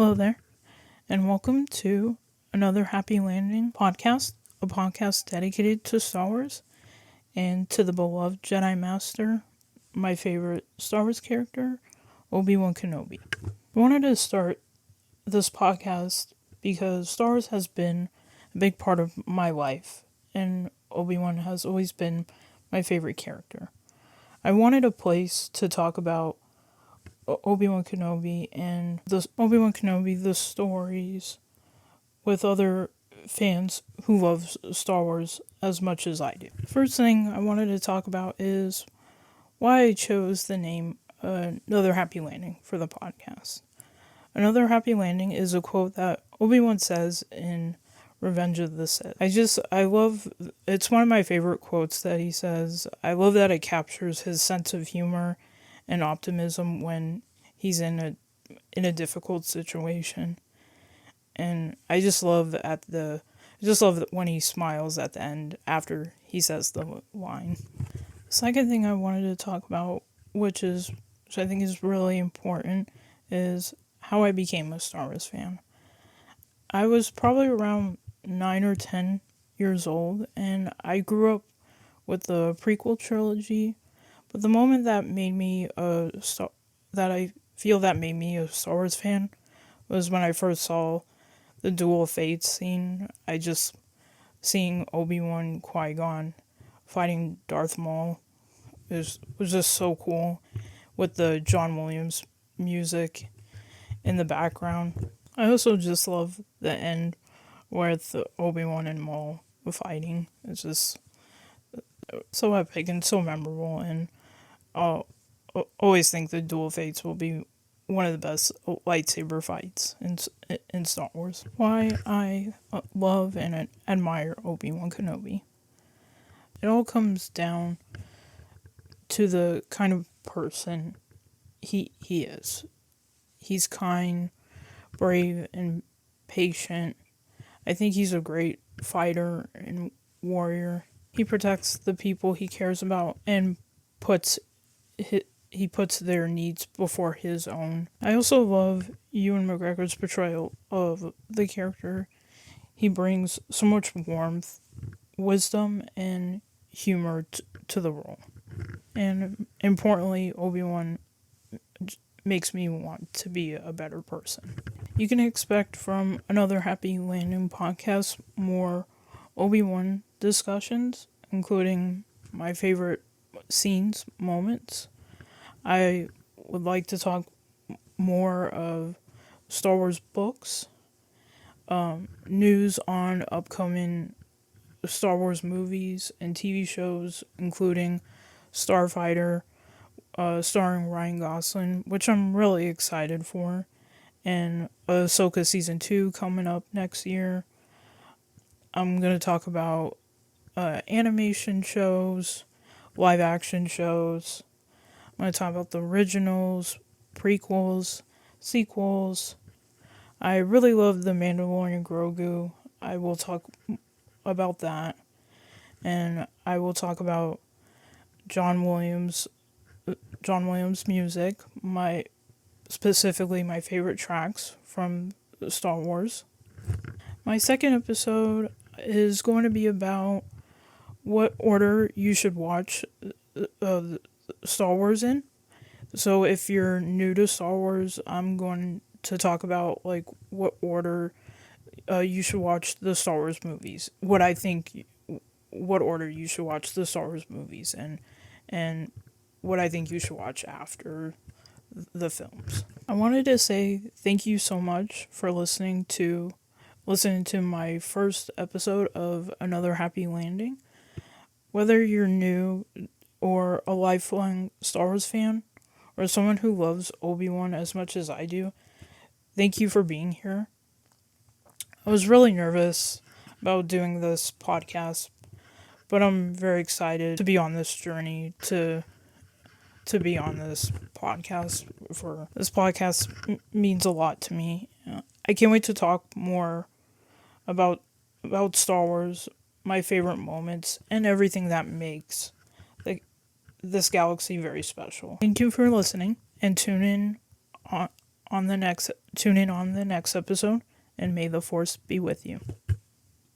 Hello there, and welcome to another Happy Landing podcast, a podcast dedicated to Star Wars and to the beloved Jedi Master, my favorite Star Wars character, Obi-Wan Kenobi. I wanted to start this podcast because Star Wars has been a big part of my life, and Obi-Wan has always been my favorite character. I wanted a place to talk about Obi-Wan Kenobi and the stories with other fans who love Star Wars as much as I do. First thing I wanted to talk about is why I chose the name Another Happy Landing for the podcast. Another Happy Landing is a quote that Obi-Wan says in Revenge of the Sith. It's one of my favorite quotes that he says. I love that it captures his sense of humor and optimism when he's in a difficult situation. And I just love that when he smiles at the end after he says the line. The second thing I wanted to talk about, which I think is really important, is how I became a Star Wars fan. I was probably around 9 or 10 years old, and I grew up with the prequel trilogy. But the moment that made me a Star Wars fan was when I first saw the Duel of Fates scene. Seeing Obi-Wan Qui-Gon fighting Darth Maul was just so cool with the John Williams music in the background. I also just love the end with Obi-Wan and Maul fighting. It's just so epic and so memorable, and I'll always think the Duel of Fates will be one of the best lightsaber fights in Star Wars. Why I love and admire Obi-Wan Kenobi. It all comes down to the kind of person he is. He's kind, brave, and patient. I think he's a great fighter and warrior. He protects the people he cares about and puts their needs before his own. I also love Ewan McGregor's portrayal of the character. He brings so much warmth, wisdom, and humor to the role. And importantly, Obi-Wan makes me want to be a better person. You can expect from Another Happy Landing podcast more Obi-Wan discussions, including my favorite scenes, moments. I would like to talk more of Star Wars books, news on upcoming Star Wars movies and TV shows, including Starfighter, starring Ryan Gosling, which I'm really excited for, and Ahsoka Season 2 coming up next year. I'm going to talk about animation shows, live action shows. I'm going to talk about the originals, prequels, sequels. I really love The Mandalorian Grogu. I will talk about that. And I will talk about John Williams music, specifically my favorite tracks from Star Wars. My second episode is going to be about what order you should watch Star Wars in. So if you're new to Star Wars, I'm going to talk about what order you should watch the Star Wars movies. What order you should watch the Star Wars movies, and what I think you should watch after the films. I wanted to say thank you so much for listening to my first episode of Another Happy Landing. Whether you're new or a lifelong Star Wars fan, or someone who loves Obi-Wan as much as I do, thank you for being here. I was really nervous about doing this podcast, but I'm very excited to be on this journey, to be on this podcast. This podcast means a lot to me. I can't wait to talk more about Star Wars, my favorite moments, and everything that makes this galaxy very special. Thank you for listening, and tune in tune in on the next episode, and may the force be with you.